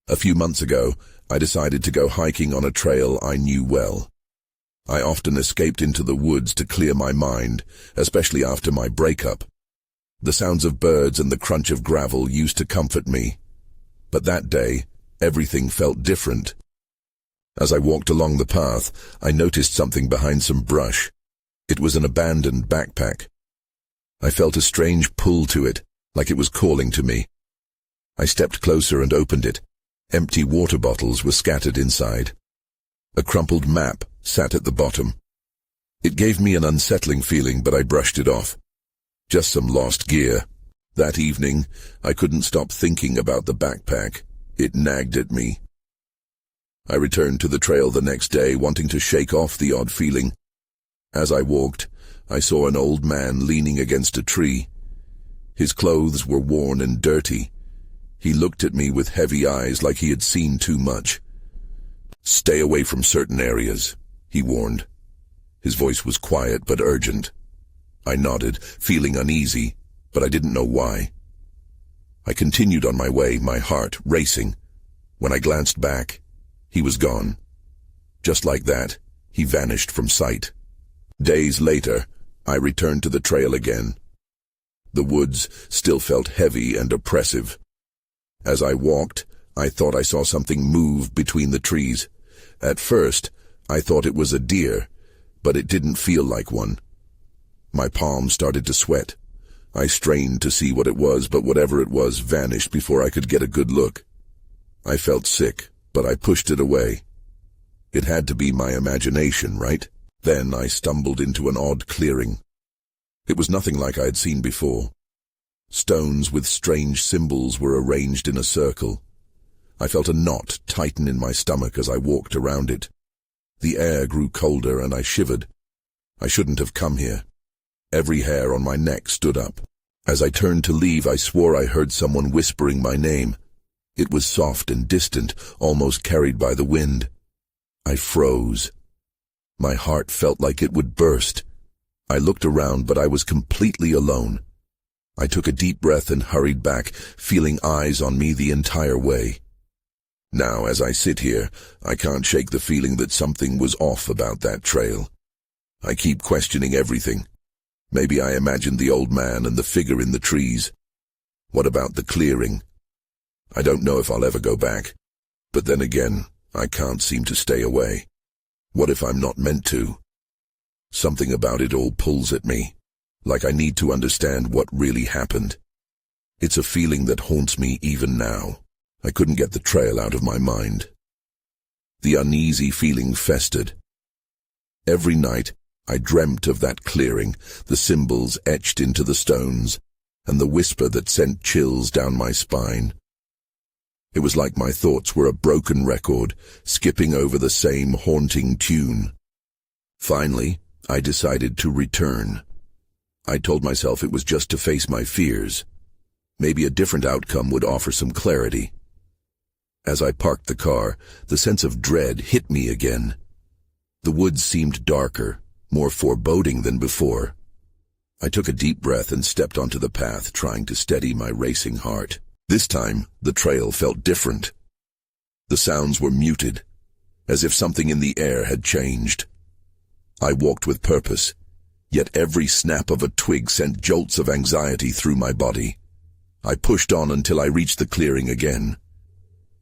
A few months ago, I decided to go hiking on a trail I knew well. I often escaped into the woods to clear my mind, especially after my breakup. The sounds of birds and the crunch of gravel used to comfort me. But that day, everything felt different. As I walked along the path, I noticed something behind some brush. It was an abandoned backpack. I felt a strange pull to it, like it was calling to me. I stepped closer and opened it. Empty water bottles were scattered inside. A crumpled map sat at the bottom. It gave me an unsettling feeling, but I brushed it off. Just some lost gear. That evening, I couldn't stop thinking about the backpack. It nagged at me. I returned to the trail the next day, wanting to shake off the odd feeling. As I walked, I saw an old man leaning against a tree. His clothes were worn and dirty. He looked at me with heavy eyes like he had seen too much. "Stay away from certain areas," he warned. His voice was quiet but urgent. I nodded, feeling uneasy, but I didn't know why. I continued on my way, my heart racing. When I glanced back, he was gone. Just like that, he vanished from sight. Days later, I returned to the trail again. The woods still felt heavy and oppressive. As I walked, I thought I saw something move between the trees. At first, I thought it was a deer, but it didn't feel like one. My palms started to sweat. I strained to see what it was, but whatever it was vanished before I could get a good look. I felt sick, but I pushed it away. It had to be my imagination, right? Then I stumbled into an odd clearing. It was nothing like I had seen before. Stones with strange symbols were arranged in a circle. I felt a knot tighten in my stomach as I walked around it. The air grew colder and I shivered. I shouldn't have come here. Every hair on my neck stood up. As I turned to leave, I swore I heard someone whispering my name. It was soft and distant, almost carried by the wind. I froze. My heart felt like it would burst. I looked around, but I was completely alone. I took a deep breath and hurried back, feeling eyes on me the entire way. Now, as I sit here, I can't shake the feeling that something was off about that trail. I keep questioning everything. Maybe I imagined the old man and the figure in the trees. What about the clearing? I don't know if I'll ever go back. But then again, I can't seem to stay away. What if I'm not meant to? Something about it all pulls at me, like I need to understand what really happened. It's a feeling that haunts me even now. I couldn't get the trail out of my mind. The uneasy feeling festered. Every night, I dreamt of that clearing, the symbols etched into the stones, and the whisper that sent chills down my spine. It was like my thoughts were a broken record, skipping over the same haunting tune. Finally, I decided to return. I told myself it was just to face my fears. Maybe a different outcome would offer some clarity. As I parked the car, the sense of dread hit me again. The woods seemed darker, more foreboding than before. I took a deep breath and stepped onto the path, trying to steady my racing heart. This time, the trail felt different. The sounds were muted, as if something in the air had changed. I walked with purpose, yet every snap of a twig sent jolts of anxiety through my body. I pushed on until I reached the clearing again.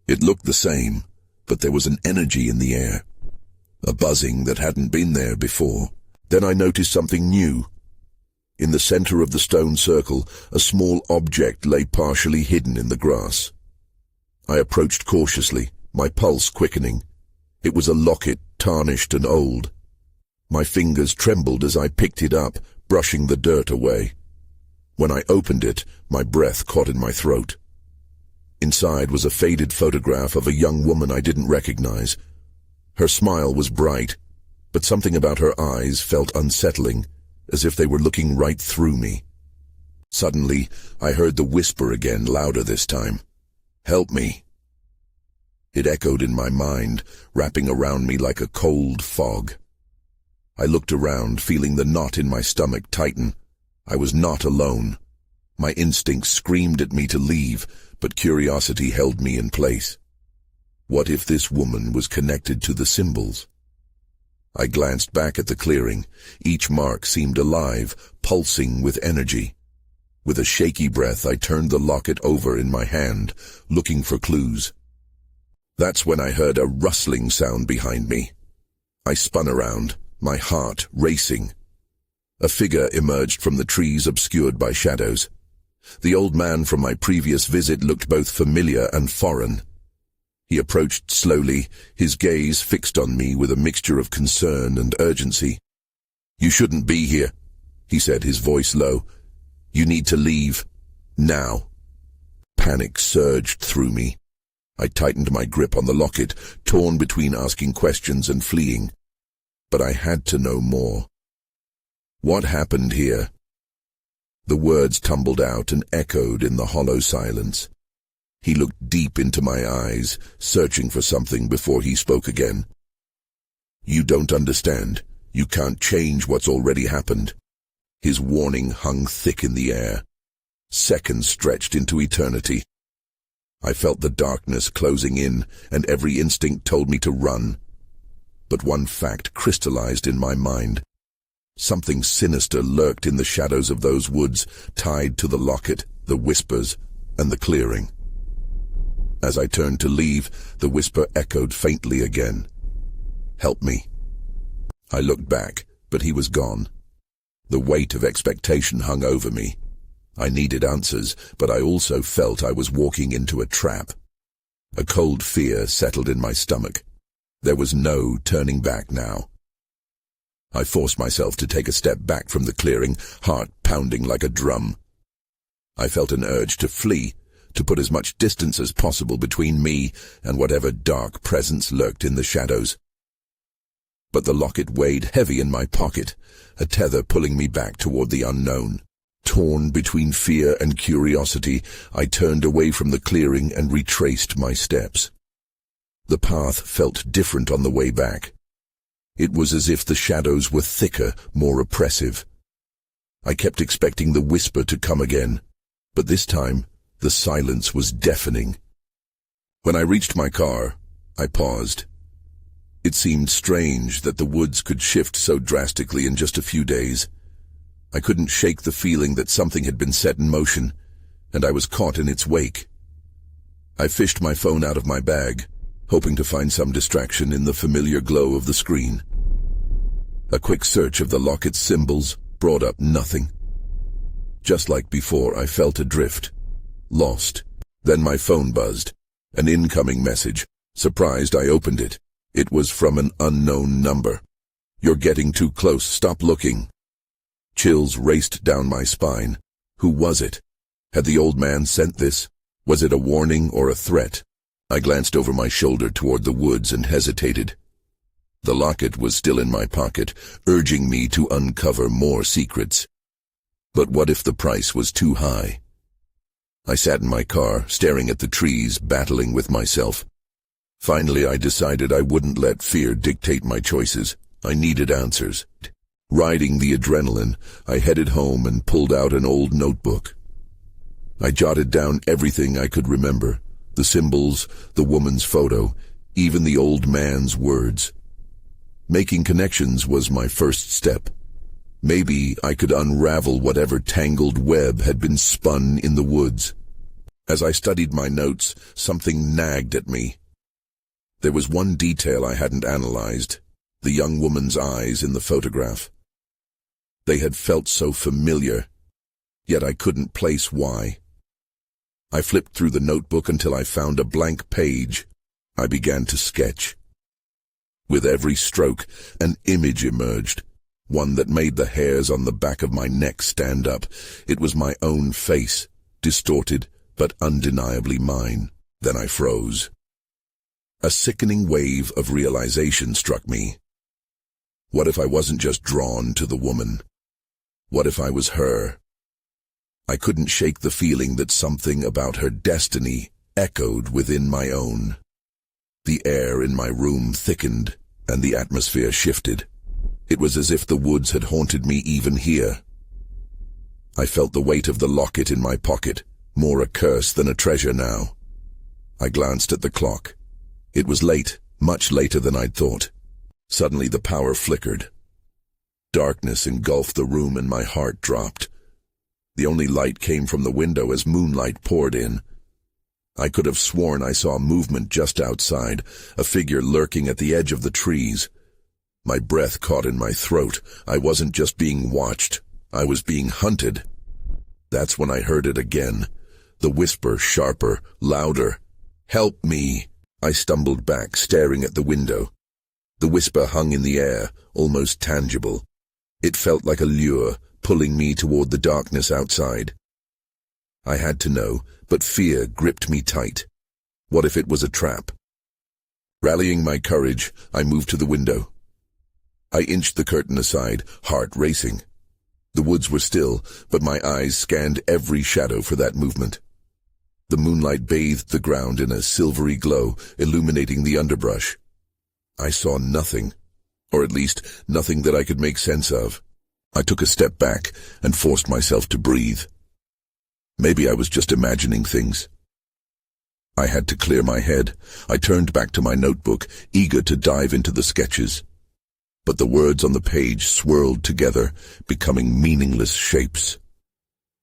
It looked the same, but there was an energy in the air, a buzzing that hadn't been there before. Then I noticed something new. In the center of the stone circle, a small object lay partially hidden in the grass. I approached cautiously, my pulse quickening. It was a locket, tarnished and old. My fingers trembled as I picked it up, brushing the dirt away. When I opened it, my breath caught in my throat. Inside was a faded photograph of a young woman I didn't recognize. Her smile was bright, but something about her eyes felt unsettling, as if they were looking right through me. Suddenly, I heard the whisper again, louder this time. "Help me." It echoed in my mind, wrapping around me like a cold fog. I looked around, feeling the knot in my stomach tighten. I was not alone. My instincts screamed at me to leave, but curiosity held me in place. What if this woman was connected to the symbols? I glanced back at the clearing. Each mark seemed alive, pulsing with energy. With a shaky breath, I turned the locket over in my hand, looking for clues. That's when I heard a rustling sound behind me. I spun around, my heart racing. A figure emerged from the trees obscured by shadows. The old man from my previous visit looked both familiar and foreign. He approached slowly, his gaze fixed on me with a mixture of concern and urgency. "You shouldn't be here," he said, his voice low. "You need to leave. Now." Panic surged through me. I tightened my grip on the locket, torn between asking questions and fleeing. But I had to know more. What happened here? The words tumbled out and echoed in the hollow silence. He looked deep into my eyes, searching for something before he spoke again. "You don't understand. You can't change what's already happened." His warning hung thick in the air. Seconds stretched into eternity. I felt the darkness closing in, and every instinct told me to run. But one fact crystallized in my mind. Something sinister lurked in the shadows of those woods, tied to the locket, the whispers, and the clearing. As I turned to leave, the whisper echoed faintly again. "Help me." I looked back, but he was gone. The weight of expectation hung over me. I needed answers, but I also felt I was walking into a trap. A cold fear settled in my stomach. There was no turning back now. I forced myself to take a step back from the clearing, heart pounding like a drum. I felt an urge to flee, to put as much distance as possible between me and whatever dark presence lurked in the shadows. But the locket weighed heavy in my pocket, a tether pulling me back toward the unknown. Torn between fear and curiosity, I turned away from the clearing and retraced my steps. The path felt different on the way back. It was as if the shadows were thicker, more oppressive. I kept expecting the whisper to come again, but this time the silence was deafening. When I reached my car, I paused. It seemed strange that the woods could shift so drastically in just a few days. I couldn't shake the feeling that something had been set in motion, and I was caught in its wake. I fished my phone out of my bag, hoping to find some distraction in the familiar glow of the screen. A quick search of the locket's symbols brought up nothing. Just like before, I felt adrift. Lost. Then my phone buzzed. An incoming message. Surprised, I opened it. It was from an unknown number. "You're getting too close. Stop looking." Chills raced down my spine. Who was it? Had the old man sent this? Was it a warning or a threat? I glanced over my shoulder toward the woods and hesitated. The locket was still in my pocket, urging me to uncover more secrets. But what if the price was too high? I sat in my car, staring at the trees, battling with myself. Finally, I decided I wouldn't let fear dictate my choices. I needed answers. Riding the adrenaline, I headed home and pulled out an old notebook. I jotted down everything I could remember, the symbols, the woman's photo, even the old man's words. Making connections was my first step. Maybe I could unravel whatever tangled web had been spun in the woods. As I studied my notes, something nagged at me. There was one detail I hadn't analyzed, the young woman's eyes in the photograph. They had felt so familiar, yet I couldn't place why. I flipped through the notebook until I found a blank page. I began to sketch. With every stroke, an image emerged, one that made the hairs on the back of my neck stand up. It was my own face, distorted but undeniably mine. Then I froze. A sickening wave of realization struck me. What if I wasn't just drawn to the woman? What if I was her? I couldn't shake the feeling that something about her destiny echoed within my own. The air in my room thickened, and the atmosphere shifted. It was as if the woods had haunted me even here. I felt the weight of the locket in my pocket, more a curse than a treasure now. I glanced at the clock. It was late, much later than I'd thought. Suddenly the power flickered. Darkness engulfed the room and my heart dropped. The only light came from the window as moonlight poured in. I could have sworn I saw movement just outside, a figure lurking at the edge of the trees. My breath caught in my throat. I wasn't just being watched, I was being hunted. That's when I heard it again. The whisper, sharper, louder. "Help me!" I stumbled back, staring at the window. The whisper hung in the air, almost tangible. It felt like a lure, pulling me toward the darkness outside. I had to know, but fear gripped me tight. What if it was a trap? Rallying my courage, I moved to the window. I inched the curtain aside, heart racing. The woods were still, but my eyes scanned every shadow for that movement. The moonlight bathed the ground in a silvery glow, illuminating the underbrush. I saw nothing, or at least nothing that I could make sense of. I took a step back and forced myself to breathe. Maybe I was just imagining things. I had to clear my head. I turned back to my notebook, eager to dive into the sketches. But the words on the page swirled together, becoming meaningless shapes.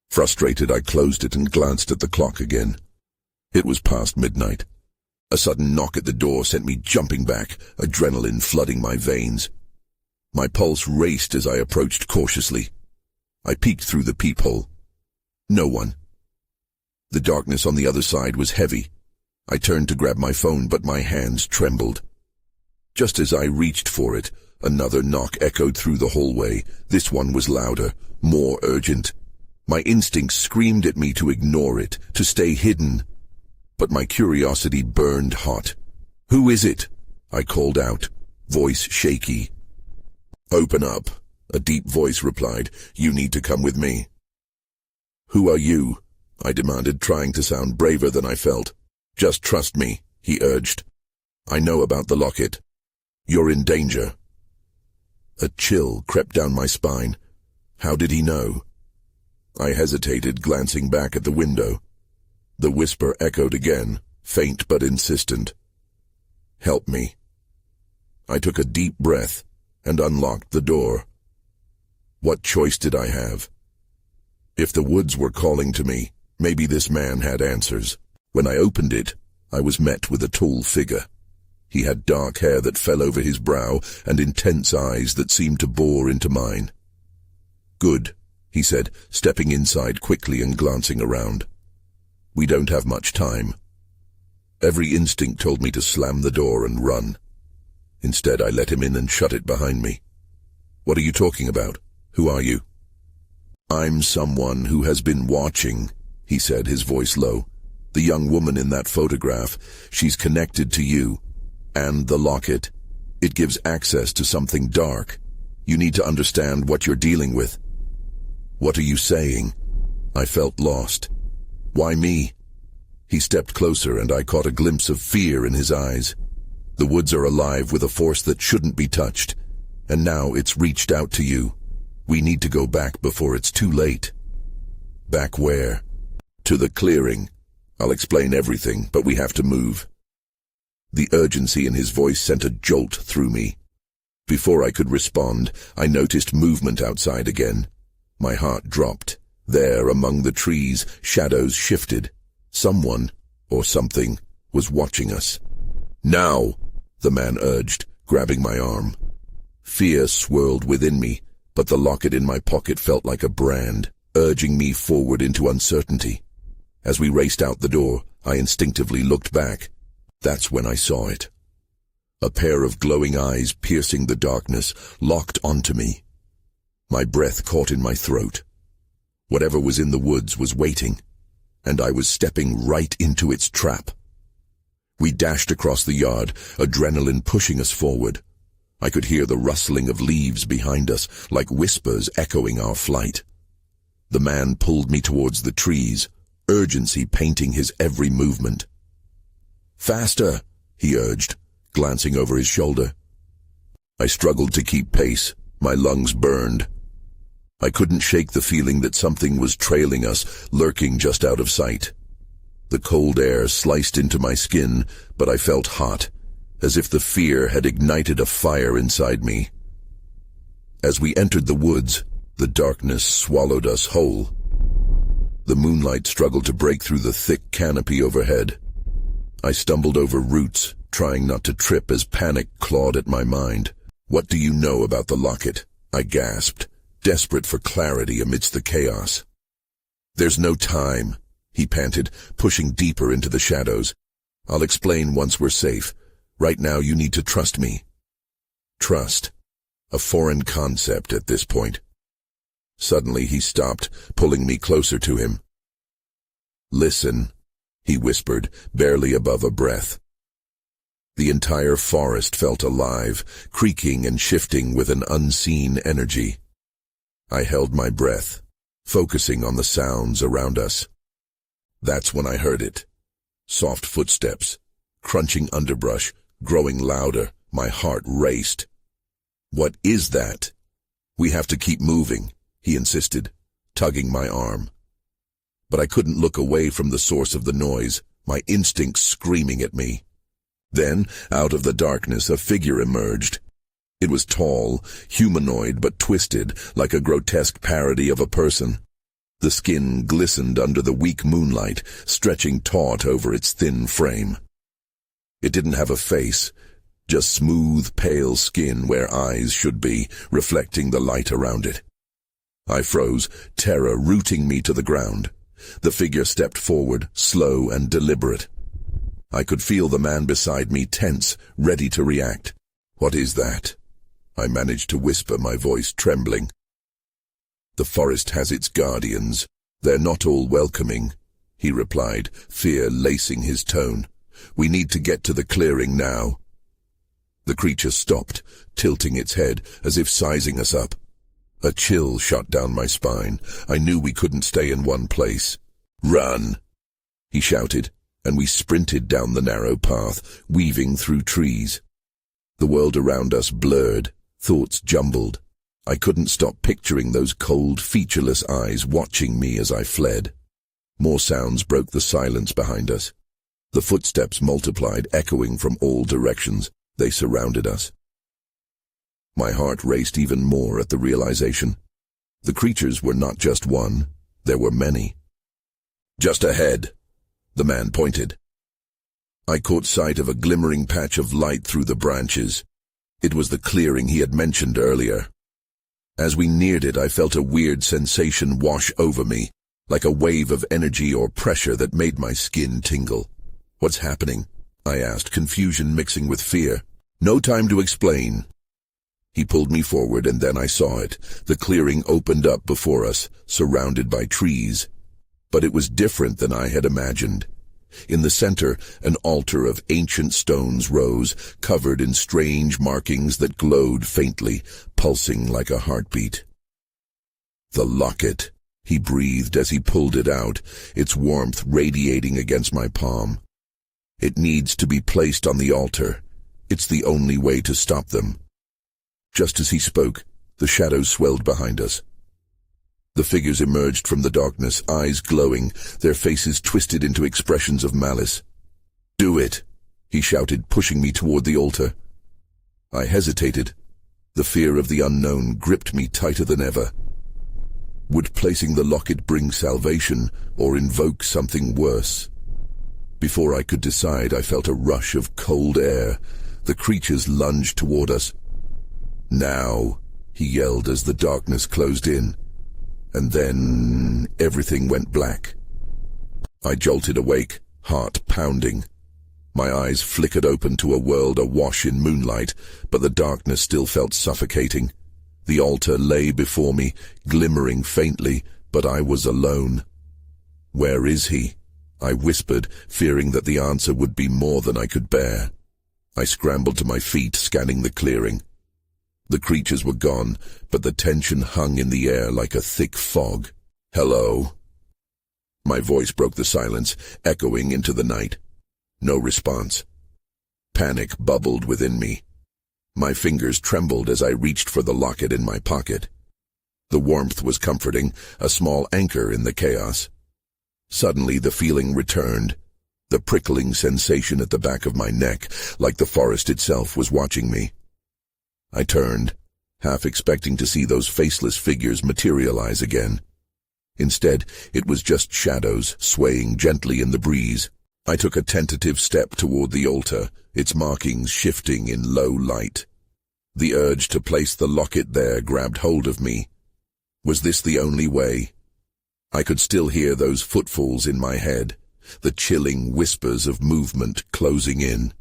Frustrated, I closed it and glanced at the clock again. It was past midnight. A sudden knock at the door sent me jumping back, adrenaline flooding my veins. My pulse raced as I approached cautiously. I peeked through the peephole. No one. The darkness on the other side was heavy. I turned to grab my phone, but my hands trembled. Just as I reached for it, another knock echoed through the hallway. This one was louder, more urgent. My instincts screamed at me to ignore it, to stay hidden. But my curiosity burned hot. "Who is it?" I called out, voice shaky. "Open up," a deep voice replied. "You need to come with me." "Who are you?" I demanded, trying to sound braver than I felt. "Just trust me," he urged. "I know about the locket. You're in danger." A chill crept down my spine. How did he know? I hesitated, glancing back at the window. The whisper echoed again, faint but insistent. "Help me." I took a deep breath and unlocked the door. What choice did I have? If the woods were calling to me, maybe this man had answers. When I opened it, I was met with a tall figure. He had dark hair that fell over his brow and intense eyes that seemed to bore into mine. "Good," he said, stepping inside quickly and glancing around. "We don't have much time." Every instinct told me to slam the door and run. Instead, I let him in and shut it behind me. "What are you talking about? Who are you?" "I'm someone who has been watching," he said, his voice low. "The young woman in that photograph, she's connected to you. And the locket. It gives access to something dark. You need to understand what you're dealing with." "What are you saying?" I felt lost. "Why me?" He stepped closer and I caught a glimpse of fear in his eyes. The woods are alive with a force that shouldn't be touched. And now it's reached out to you. We need to go back before it's too late. "Back where?" "To the clearing. I'll explain everything, but we have to move." The urgency in his voice sent a jolt through me. Before I could respond, I noticed movement outside again. My heart dropped. There, among the trees, shadows shifted. Someone, or something, was watching us. "Now," the man urged, grabbing my arm. Fear swirled within me, but the locket in my pocket felt like a brand, urging me forward into uncertainty. As we raced out the door, I instinctively looked back. That's when I saw it. A pair of glowing eyes piercing the darkness, locked onto me. My breath caught in my throat. Whatever was in the woods was waiting, and I was stepping right into its trap. We dashed across the yard, adrenaline pushing us forward. I could hear the rustling of leaves behind us, like whispers echoing our flight. The man pulled me towards the trees, urgency painting his every movement. "Faster," he urged, glancing over his shoulder. I struggled to keep pace. My lungs burned. I couldn't shake the feeling that something was trailing us, lurking just out of sight. The cold air sliced into my skin, but I felt hot, as if the fear had ignited a fire inside me. As we entered the woods, the darkness swallowed us whole. The moonlight struggled to break through the thick canopy overhead. I stumbled over roots, trying not to trip as panic clawed at my mind. "What do you know about the locket?" I gasped, desperate for clarity amidst the chaos. "There's no time," he panted, pushing deeper into the shadows. "I'll explain once we're safe. Right now you need to trust me." Trust. A foreign concept at this point. Suddenly he stopped, pulling me closer to him. "Listen," he whispered, barely above a breath. The entire forest felt alive, creaking and shifting with an unseen energy. I held my breath, focusing on the sounds around us. That's when I heard it. Soft footsteps, crunching underbrush, growing louder. My heart raced. "What is that?" "We have to keep moving," he insisted, tugging my arm. But I couldn't look away from the source of the noise, my instincts screaming at me. Then, out of the darkness, a figure emerged. It was tall, humanoid but twisted, like a grotesque parody of a person. The skin glistened under the weak moonlight, stretching taut over its thin frame. It didn't have a face, just smooth, pale skin where eyes should be, reflecting the light around it. I froze, terror rooting me to the ground. The figure stepped forward, slow and deliberate. I could feel the man beside me tense, ready to react. "What is that?" I managed to whisper, my voice trembling. "The forest has its guardians. They're not all welcoming," he replied, fear lacing his tone. "We need to get to the clearing now." The creature stopped, tilting its head, as if sizing us up. A chill shot down my spine. I knew we couldn't stay in one place. "Run!" he shouted, and we sprinted down the narrow path, weaving through trees. The world around us blurred, thoughts jumbled. I couldn't stop picturing those cold, featureless eyes watching me as I fled. More sounds broke the silence behind us. The footsteps multiplied, echoing from all directions. They surrounded us. My heart raced even more at the realization. The creatures were not just one, there were many. "Just ahead," the man pointed. I caught sight of a glimmering patch of light through the branches. It was the clearing he had mentioned earlier. As we neared it, I felt a weird sensation wash over me, like a wave of energy or pressure that made my skin tingle. "What's happening?" I asked, confusion mixing with fear. "No time to explain." He pulled me forward, and then I saw it. The clearing opened up before us, surrounded by trees. But it was different than I had imagined. In the center, an altar of ancient stones rose, covered in strange markings that glowed faintly, pulsing like a heartbeat. "The locket," he breathed as he pulled it out, its warmth radiating against my palm. "It needs to be placed on the altar. It's the only way to stop them." Just as he spoke, the shadows swelled behind us. The figures emerged from the darkness, eyes glowing, their faces twisted into expressions of malice. "Do it," he shouted, pushing me toward the altar. I hesitated. The fear of the unknown gripped me tighter than ever. Would placing the locket bring salvation or invoke something worse? Before I could decide, I felt a rush of cold air. The creatures lunged toward us. "Now," he yelled as the darkness closed in. And then everything went black. I jolted awake, heart pounding. My eyes flickered open to a world awash in moonlight, but the darkness still felt suffocating. The altar lay before me, glimmering faintly, but I was alone. "Where is he?" I whispered, fearing that the answer would be more than I could bear. I scrambled to my feet, scanning the clearing. The creatures were gone, but the tension hung in the air like a thick fog. "Hello?" My voice broke the silence, echoing into the night. No response. Panic bubbled within me. My fingers trembled as I reached for the locket in my pocket. The warmth was comforting, a small anchor in the chaos. Suddenly the feeling returned. the prickling sensation at the back of my neck, like the forest itself was watching me. I turned, half expecting to see those faceless figures materialize again. Instead, it was just shadows swaying gently in the breeze. I took a tentative step toward the altar, its markings shifting in low light. The urge to place the locket there grabbed hold of me. Was this the only way? I could still hear those footfalls in my head, the chilling whispers of movement closing in.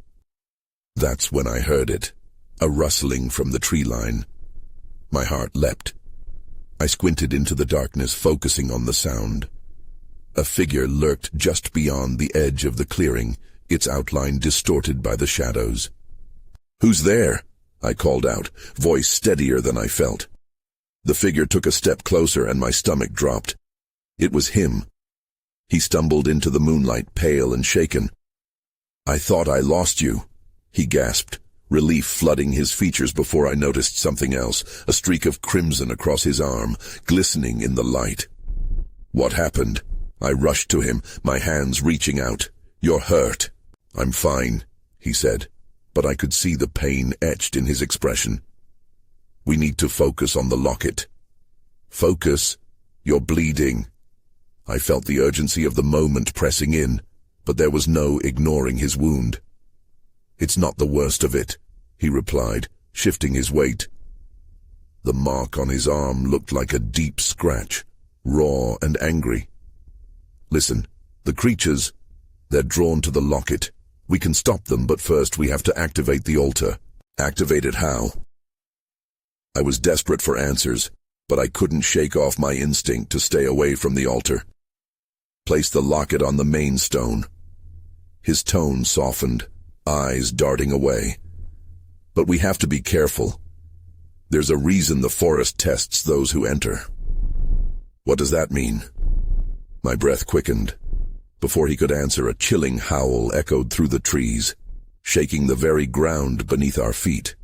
That's when I heard it, a rustling from the tree line. My heart leapt. I squinted into the darkness, focusing on the sound. A figure lurked just beyond the edge of the clearing, its outline distorted by the shadows. "Who's there?" I called out, voice steadier than I felt. The figure took a step closer and my stomach dropped. It was him. He stumbled into the moonlight, pale and shaken. "I thought I lost you," he gasped, relief flooding his features before I noticed something else, a streak of crimson across his arm, glistening in the light. "What happened?" I rushed to him, my hands reaching out. "You're hurt." "I'm fine," he said, but I could see the pain etched in his expression. "We need to focus on the locket." "Focus? You're bleeding." I felt the urgency of the moment pressing in, but there was no ignoring his wound. "It's not the worst of it," he replied, shifting his weight. The mark on his arm looked like a deep scratch, raw and angry. "Listen, the creatures, they're drawn to the locket. We can stop them, but first we have to activate the altar." "Activate it how?" I was desperate for answers, but I couldn't shake off my instinct to stay away from the altar. "Place the locket on the main stone." His tone softened, eyes darting away. "But we have to be careful. There's a reason the forest tests those who enter." "What does that mean?" My breath quickened. Before he could answer, a chilling howl echoed through the trees, shaking the very ground beneath our feet.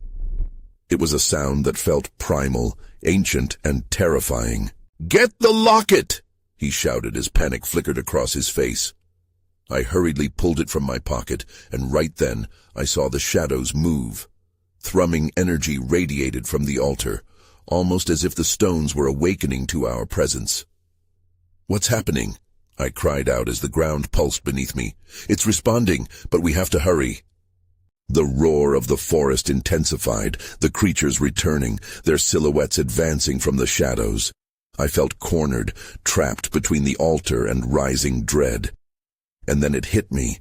It was a sound that felt primal, ancient, and terrifying. "Get the locket!" he shouted as panic flickered across his face. I hurriedly pulled it from my pocket, and right then I saw the shadows move. Thrumming energy radiated from the altar, almost as if the stones were awakening to our presence. "What's happening?" I cried out as the ground pulsed beneath me. "It's responding, but we have to hurry." The roar of the forest intensified, the creatures returning, their silhouettes advancing from the shadows. I felt cornered, trapped between the altar and rising dread. And then it hit me.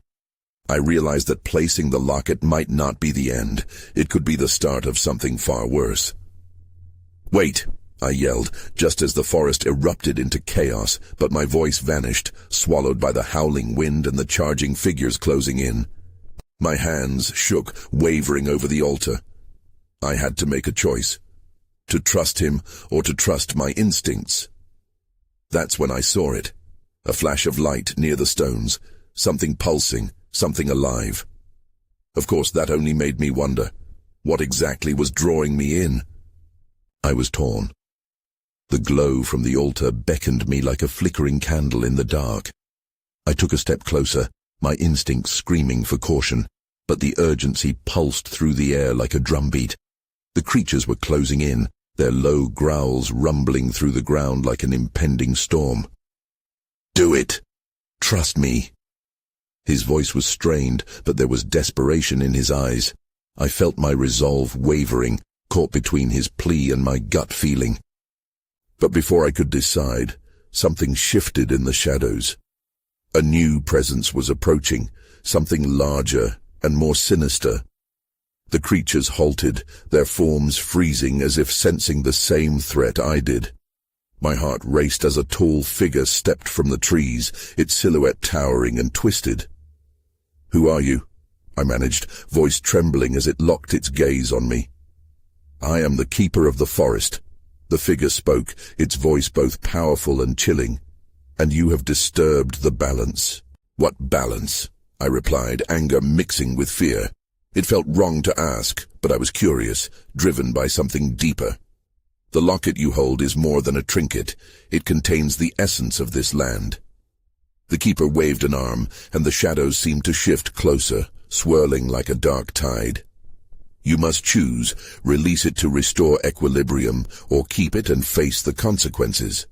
I realized that placing the locket might not be the end. It could be the start of something far worse. "Wait!" I yelled, just as the forest erupted into chaos, but my voice vanished, swallowed by the howling wind and the charging figures closing in. My hands shook, wavering over the altar. I had to make a choice. To trust him or to trust my instincts. That's when I saw it. A flash of light near the stones. Something pulsing, something alive. Of course, that only made me wonder. What exactly was drawing me in? I was torn. The glow from the altar beckoned me like a flickering candle in the dark. I took a step closer, my instincts screaming for caution, but the urgency pulsed through the air like a drumbeat. The creatures were closing in, their low growls rumbling through the ground like an impending storm. "Do it! Trust me!" His voice was strained, but there was desperation in his eyes. I felt my resolve wavering, caught between his plea and my gut feeling. But before I could decide, something shifted in the shadows. A new presence was approaching, something larger and more sinister. The creatures halted, their forms freezing as if sensing the same threat I did. My heart raced as a tall figure stepped from the trees, its silhouette towering and twisted. "Who are you?" I managed, voice trembling as it locked its gaze on me. "I am the keeper of the forest." The figure spoke, its voice both powerful and chilling. "And you have disturbed the balance." "What balance?" I replied, anger mixing with fear. It felt wrong to ask, but I was curious, driven by something deeper. "The locket you hold is more than a trinket. It contains the essence of this land." The keeper waved an arm, and the shadows seemed to shift closer, swirling like a dark tide. You must choose, release it to restore equilibrium, or keep it and face the consequences.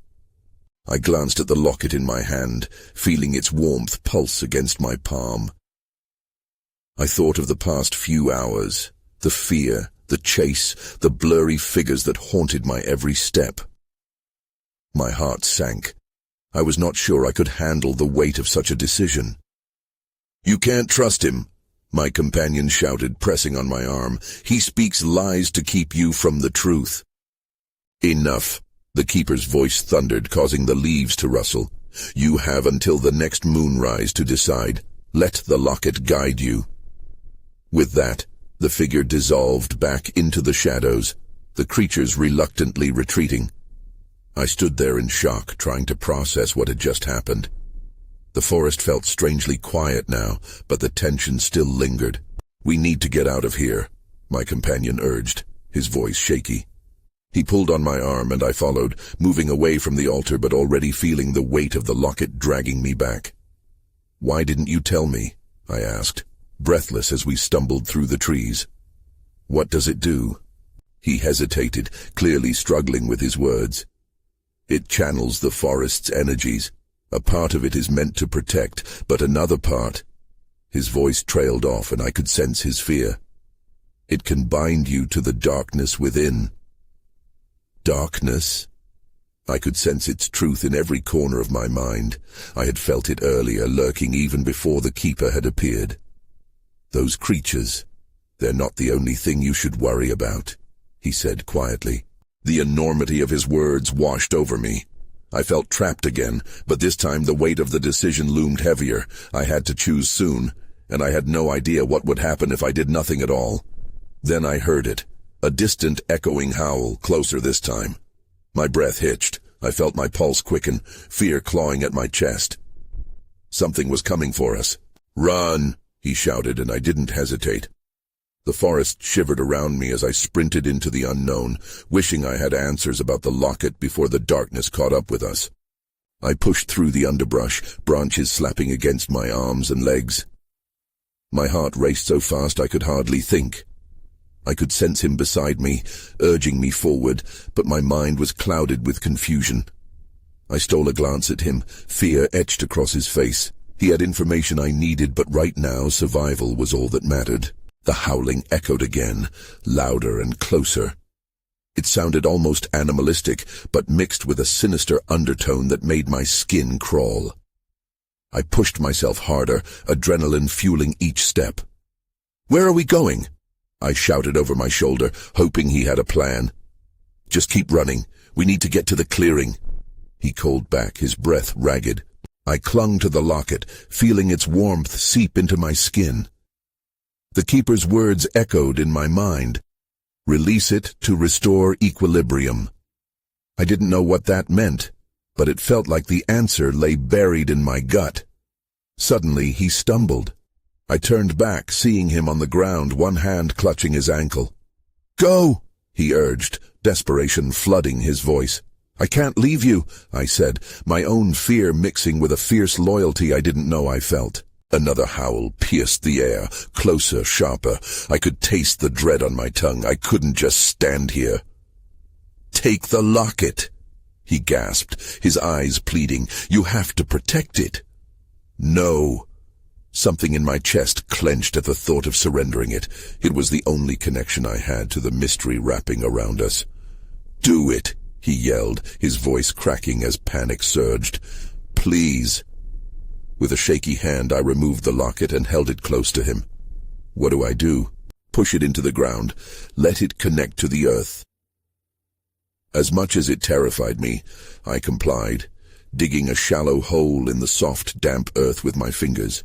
I glanced at the locket in my hand, feeling its warmth pulse against my palm. I thought of the past few hours, the fear, the chase, the blurry figures that haunted my every step. My heart sank. I was not sure I could handle the weight of such a decision. "You can't trust him," my companion shouted, pressing on my arm. "He speaks lies to keep you from the truth." "Enough," the keeper's voice thundered, causing the leaves to rustle. "You have until the next moonrise to decide. Let the locket guide you." With that, the figure dissolved back into the shadows, the creatures reluctantly retreating. I stood there in shock, trying to process what had just happened. The forest felt strangely quiet now, but the tension still lingered. "We need to get out of here," my companion urged, his voice shaky. He pulled on my arm and I followed, moving away from the altar but already feeling the weight of the locket dragging me back. "Why didn't you tell me?" I asked, breathless as we stumbled through the trees. "What does it do?" He hesitated, clearly struggling with his words. "It channels the forest's energies. A part of it is meant to protect, but another part—" His voice trailed off and I could sense his fear. "It can bind you to the darkness within." Darkness? I could sense its truth in every corner of my mind. I had felt it earlier, lurking even before the keeper had appeared. "Those creatures, they're not the only thing you should worry about," he said quietly. The enormity of his words washed over me. I felt trapped again, but this time the weight of the decision loomed heavier. I had to choose soon, and I had no idea what would happen if I did nothing at all. Then I heard it, a distant echoing howl, closer this time. My breath hitched. I felt my pulse quicken, fear clawing at my chest. Something was coming for us. "Run!" he shouted, and I didn't hesitate. The forest shivered around me as I sprinted into the unknown, wishing I had answers about the locket before the darkness caught up with us. I pushed through the underbrush, branches slapping against my arms and legs. My heart raced so fast I could hardly think. I could sense him beside me, urging me forward, but my mind was clouded with confusion. I stole a glance at him, fear etched across his face. He had information I needed, but right now survival was all that mattered. The howling echoed again, louder and closer. It sounded almost animalistic, but mixed with a sinister undertone that made my skin crawl. I pushed myself harder, adrenaline fueling each step. "Where are we going?" I shouted over my shoulder, hoping he had a plan. "Just keep running. We need to get to the clearing." He called back, his breath ragged. I clung to the locket, feeling its warmth seep into my skin. The keeper's words echoed in my mind. "Release it to restore equilibrium." I didn't know what that meant, but it felt like the answer lay buried in my gut. Suddenly he stumbled. I turned back, seeing him on the ground, one hand clutching his ankle. "Go!" he urged, desperation flooding his voice. "I can't leave you," I said, my own fear mixing with a fierce loyalty I didn't know I felt. Another howl pierced the air, closer, sharper. I could taste the dread on my tongue. I couldn't just stand here. "Take the locket," he gasped, his eyes pleading. "You have to protect it." "No." Something in my chest clenched at the thought of surrendering it. It was the only connection I had to the mystery wrapping around us. "Do it," he yelled, his voice cracking as panic surged. "Please." With a shaky hand, I removed the locket and held it close to him. "What do I do?" "Push it into the ground. Let it connect to the earth." As much as it terrified me, I complied, digging a shallow hole in the soft, damp earth with my fingers.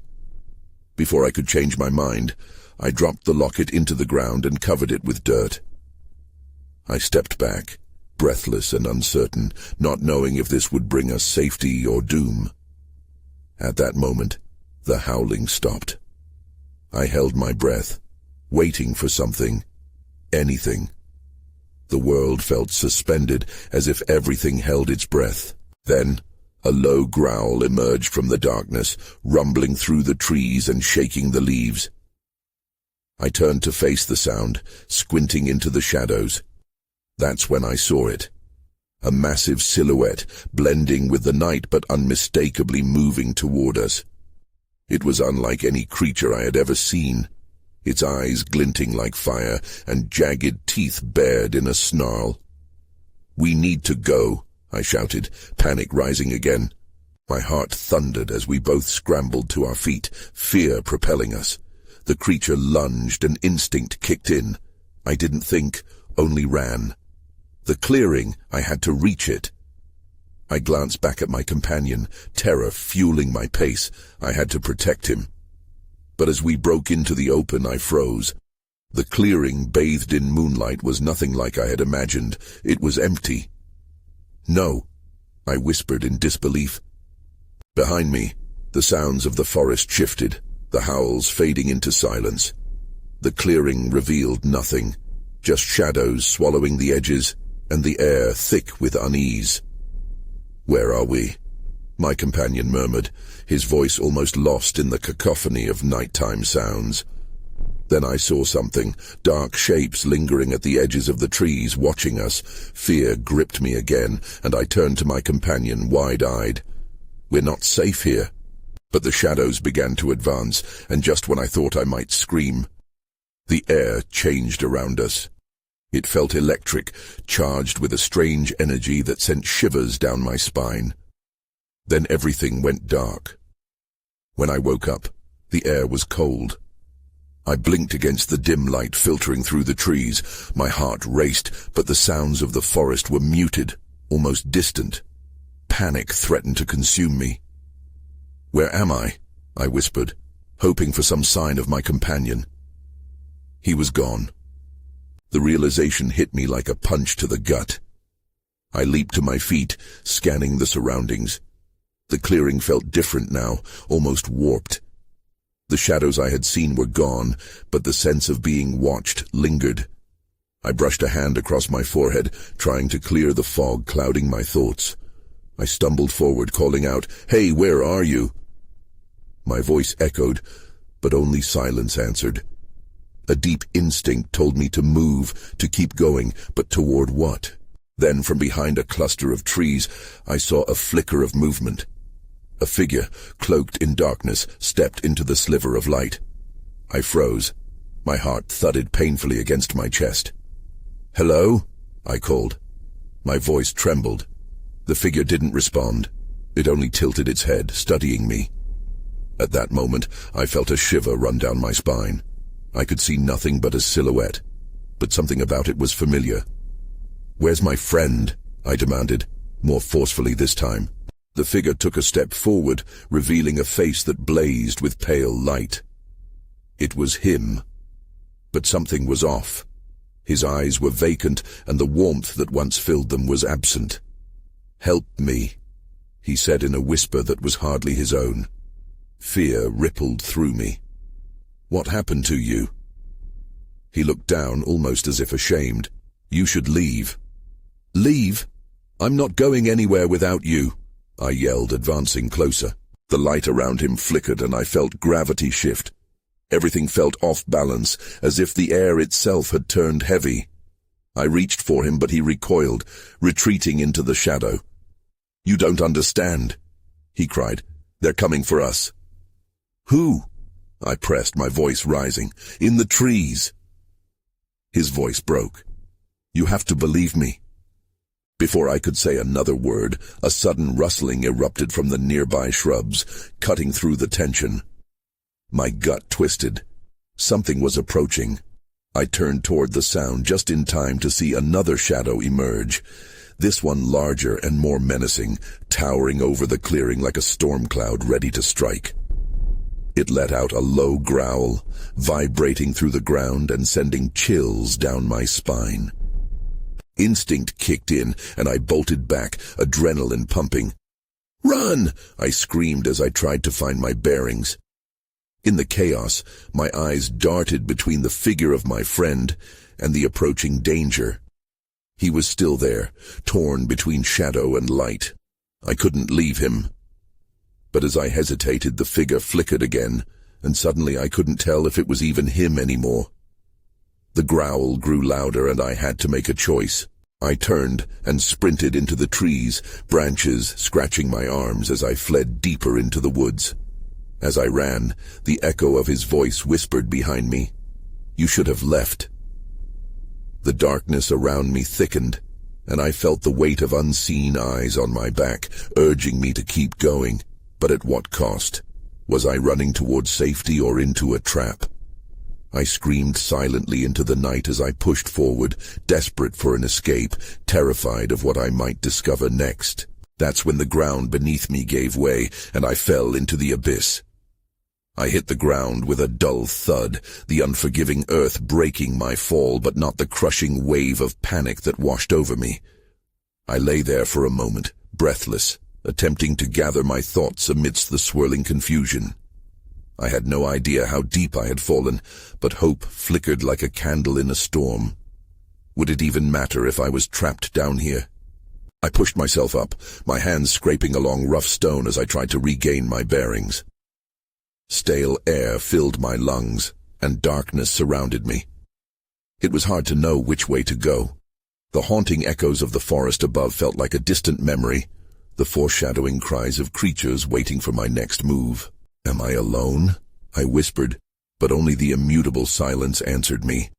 Before I could change my mind, I dropped the locket into the ground and covered it with dirt. I stepped back, breathless and uncertain, not knowing if this would bring us safety or doom. At that moment, the howling stopped. I held my breath, waiting for something, anything. The world felt suspended, as if everything held its breath. Then, A low growl emerged from the darkness, rumbling through the trees and shaking the leaves. I turned to face the sound, squinting into the shadows. That's when I saw it. A massive silhouette, blending with the night but unmistakably moving toward us. It was unlike any creature I had ever seen, its eyes glinting like fire and jagged teeth bared in a snarl. "We need to go," I shouted, panic rising again. My heart thundered as we both scrambled to our feet, fear propelling us. The creature lunged and instinct kicked in. I didn't think, only ran. The clearing, I had to reach it. I glanced back at my companion, terror fueling my pace. I had to protect him. But as we broke into the open, I froze. The clearing, bathed in moonlight, was nothing like I had imagined. It was empty. "No," I whispered in disbelief. Behind me, the sounds of the forest shifted, the howls fading into silence. The clearing revealed nothing, just shadows swallowing the edges, and the air thick with unease. "Where are we?" my companion murmured, his voice almost lost in the cacophony of nighttime sounds. Then I saw something, dark shapes lingering at the edges of the trees, watching us. Fear gripped me again, and I turned to my companion, wide-eyed. "We're not safe here." But the shadows began to advance, and just when I thought I might scream, the air changed around us. It felt electric, charged with a strange energy that sent shivers down my spine. Then everything went dark. When I woke up, the air was cold. I blinked against the dim light filtering through the trees. My heart raced, but the sounds of the forest were muted, almost distant. Panic threatened to consume me. "Where am I?" I whispered, hoping for some sign of my companion. He was gone. The realization hit me like a punch to the gut. I leaped to my feet, scanning the surroundings. The clearing felt different now, almost warped. The shadows I had seen were gone, but the sense of being watched lingered. I brushed a hand across my forehead, trying to clear the fog clouding my thoughts. I stumbled forward, calling out, "Hey, where are you?" My voice echoed, but only silence answered. A deep instinct told me to move, to keep going, but toward what? Then, from behind a cluster of trees, I saw a flicker of movement. A figure, cloaked in darkness, stepped into the sliver of light. I froze. My heart thudded painfully against my chest. "Hello?" I called. My voice trembled. The figure didn't respond. It only tilted its head, studying me. At that moment, I felt a shiver run down my spine. I could see nothing but a silhouette, but something about it was familiar. "Where's my friend?" I demanded, more forcefully this time. The figure took a step forward, revealing a face that blazed with pale light. It was him. But something was off. His eyes were vacant, and the warmth that once filled them was absent. "Help me," he said in a whisper that was hardly his own. Fear rippled through me. "What happened to you?" He looked down, almost as if ashamed. "You should leave." "Leave? I'm not going anywhere without you," I yelled, advancing closer. The light around him flickered, and I felt gravity shift. Everything felt off balance, as if the air itself had turned heavy. I reached for him, but he recoiled, retreating into the shadow. "You don't understand," he cried. "They're coming for us." "Who?" I pressed, my voice rising. "In the trees." His voice broke. "You have to believe me." Before I could say another word, a sudden rustling erupted from the nearby shrubs, cutting through the tension. My gut twisted. Something was approaching. I turned toward the sound just in time to see another shadow emerge, this one larger and more menacing, towering over the clearing like a storm cloud ready to strike. It let out a low growl, vibrating through the ground and sending chills down my spine. Instinct kicked in, and I bolted back, adrenaline pumping. "Run!" I screamed as I tried to find my bearings. In the chaos, my eyes darted between the figure of my friend and the approaching danger. He was still there, torn between shadow and light. I couldn't leave him. But as I hesitated, the figure flickered again, and suddenly I couldn't tell if it was even him anymore. The growl grew louder, and I had to make a choice. I turned and sprinted into the trees, branches scratching my arms as I fled deeper into the woods. As I ran, the echo of his voice whispered behind me, "You should have left." The darkness around me thickened, and I felt the weight of unseen eyes on my back, urging me to keep going. But at what cost? Was I running towards safety or into a trap? I screamed silently into the night as I pushed forward, desperate for an escape, terrified of what I might discover next. That's when the ground beneath me gave way, and I fell into the abyss. I hit the ground with a dull thud, the unforgiving earth breaking my fall, but not the crushing wave of panic that washed over me. I lay there for a moment, breathless, attempting to gather my thoughts amidst the swirling confusion. I had no idea how deep I had fallen, but hope flickered like a candle in a storm. Would it even matter if I was trapped down here? I pushed myself up, my hands scraping along rough stone as I tried to regain my bearings. Stale air filled my lungs, and darkness surrounded me. It was hard to know which way to go. The haunting echoes of the forest above felt like a distant memory, the foreshadowing cries of creatures waiting for my next move. "Am I alone?" I whispered, but only the immutable silence answered me.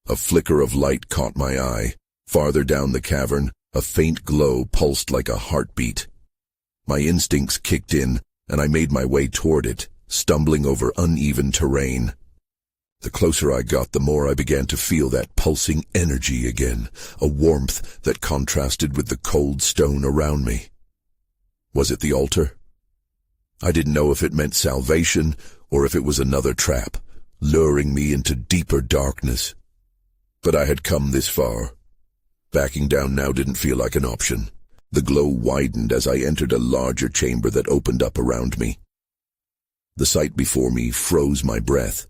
A flicker of light caught my eye. Farther down the cavern, a faint glow pulsed like a heartbeat. My instincts kicked in, and I made my way toward it, stumbling over uneven terrain. The closer I got, the more I began to feel that pulsing energy again, a warmth that contrasted with the cold stone around me. Was it the altar? I didn't know if it meant salvation or if it was another trap, luring me into deeper darkness. But I had come this far. Backing down now didn't feel like an option. The glow widened as I entered a larger chamber that opened up around me. The sight before me froze my breath.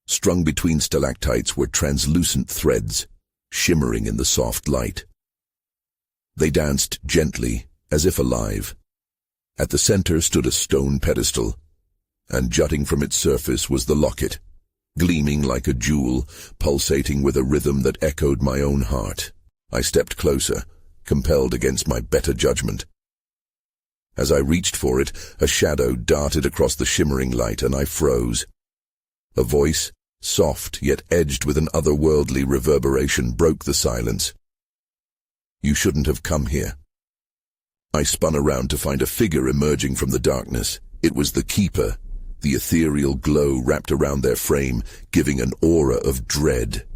Strung between stalactites were translucent threads, shimmering in the soft light. They danced gently, as if alive. At the center stood a stone pedestal, and jutting from its surface was the locket, gleaming like a jewel, pulsating with a rhythm that echoed my own heart. I stepped closer, compelled against my better judgment. As I reached for it, a shadow darted across the shimmering light, and I froze. A voice, soft yet edged with an otherworldly reverberation, broke the silence. "You shouldn't have come here." I spun around to find a figure emerging from the darkness. It was the Keeper, the ethereal glow wrapped around their frame, giving an aura of dread.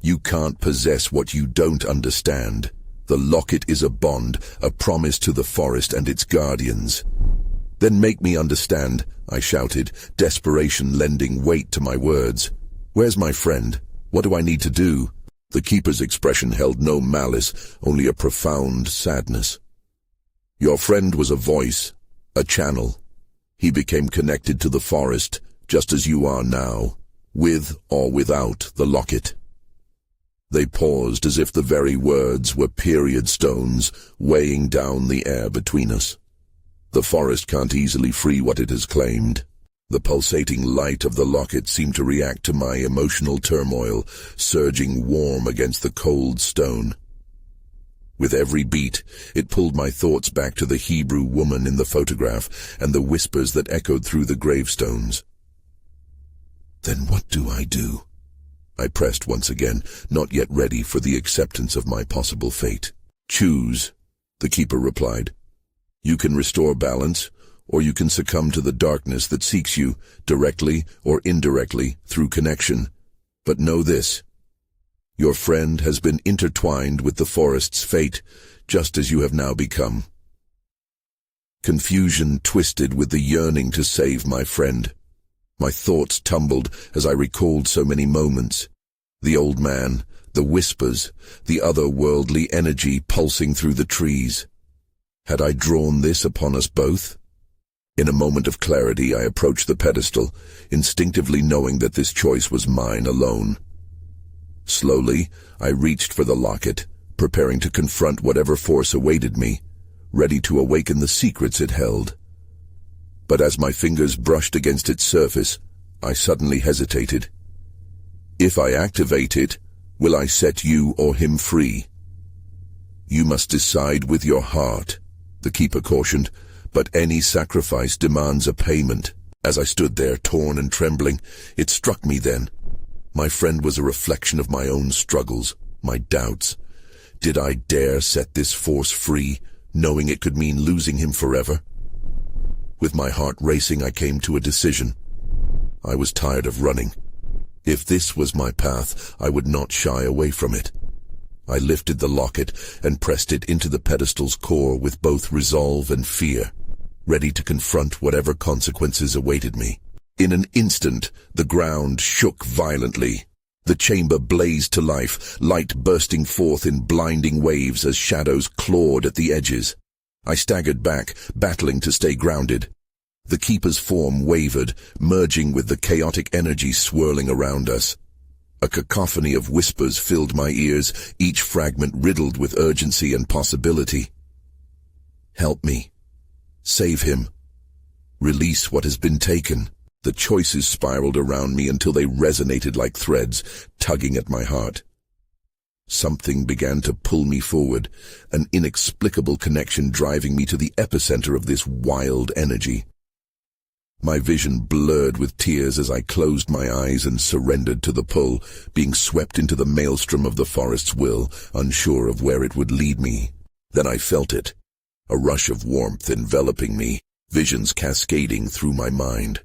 "You can't possess what you don't understand. The locket is a bond, a promise to the forest and its guardians." "Then make me understand," I shouted, desperation lending weight to my words. "Where's my friend? What do I need to do?" The Keeper's expression held no malice, only a profound sadness. "Your friend was a voice, a channel. He became connected to the forest, just as you are now, with or without the locket." They paused as if the very words were period stones weighing down the air between us. The forest can't easily free what it has claimed. The pulsating light of the locket seemed to react to my emotional turmoil, surging warm against the cold stone. With every beat, it pulled my thoughts back to the Hebrew woman in the photograph and the whispers that echoed through the gravestones. "Then what do I do?" I pressed once again, not yet ready for the acceptance of my possible fate. "Choose," the Keeper replied. "You can restore balance, or you can succumb to the darkness that seeks you, directly or indirectly, through connection. But know this. Your friend has been intertwined with the forest's fate, just as you have now become." Confusion twisted with the yearning to save my friend. My thoughts tumbled as I recalled so many moments. The old man, the whispers, the otherworldly energy pulsing through the trees. Had I drawn this upon us both? In a moment of clarity, I approached the pedestal, instinctively knowing that this choice was mine alone. Slowly, I reached for the locket, preparing to confront whatever force awaited me, ready to awaken the secrets it held. But as my fingers brushed against its surface, I suddenly hesitated. If I activate it, will I set you or him free? You must decide with your heart, the keeper cautioned, but any sacrifice demands a payment. As I stood there, torn and trembling, it struck me then. My friend was a reflection of my own struggles, my doubts. Did I dare set this force free, knowing it could mean losing him forever? With my heart racing, I came to a decision. I was tired of running. If this was my path, I would not shy away from it. I lifted the locket and pressed it into the pedestal's core with both resolve and fear, ready to confront whatever consequences awaited me. In an instant, the ground shook violently. The chamber blazed to life, light bursting forth in blinding waves as shadows clawed at the edges. I staggered back, battling to stay grounded. The keeper's form wavered, merging with the chaotic energy swirling around us. A cacophony of whispers filled my ears, each fragment riddled with urgency and possibility. Help me. Save him. Release what has been taken. The choices spiraled around me until they resonated like threads, tugging at my heart. Something began to pull me forward, an inexplicable connection driving me to the epicenter of this wild energy. My vision blurred with tears as I closed my eyes and surrendered to the pull, being swept into the maelstrom of the forest's will, unsure of where it would lead me. Then I felt it, a rush of warmth enveloping me, visions cascading through my mind.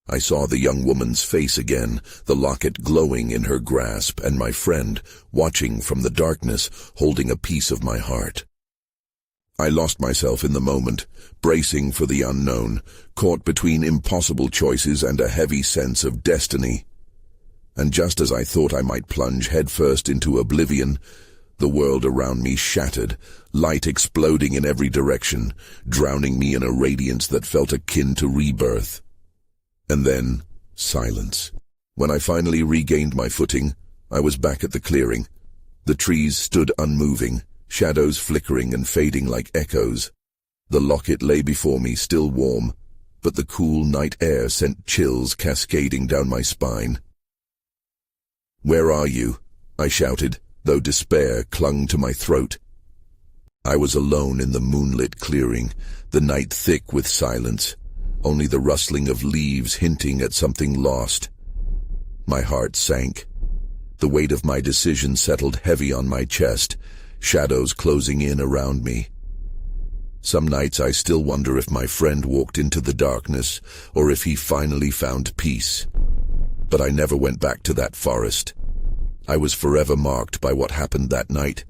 I saw the young woman's face again, the locket glowing in her grasp, and my friend, watching from the darkness, holding a piece of my heart. I lost myself in the moment, bracing for the unknown, caught between impossible choices and a heavy sense of destiny. And just as I thought I might plunge headfirst into oblivion, the world around me shattered, light exploding in every direction, drowning me in a radiance that felt akin to rebirth. And then, silence. When I finally regained my footing, I was back at the clearing. The trees stood unmoving, shadows flickering and fading like echoes. The locket lay before me, still warm, but the cool night air sent chills cascading down my spine. "Where are you?" I shouted, though despair clung to my throat. I was alone in the moonlit clearing, the night thick with silence, only the rustling of leaves hinting at something lost. My heart sank. The weight of my decision settled heavy on my chest, shadows closing in around me. Some nights I still wonder if my friend walked into the darkness, or if he finally found peace. But I never went back to that forest. I was forever marked by what happened that night,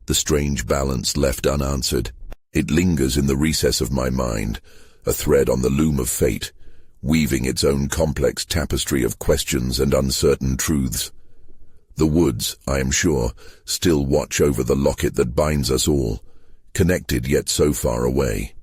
the strange balance left unanswered. It lingers in the recess of my mind, a thread on the loom of fate, weaving its own complex tapestry of questions and uncertain truths. The woods, I am sure, still watch over the locket that binds us all, connected yet so far away.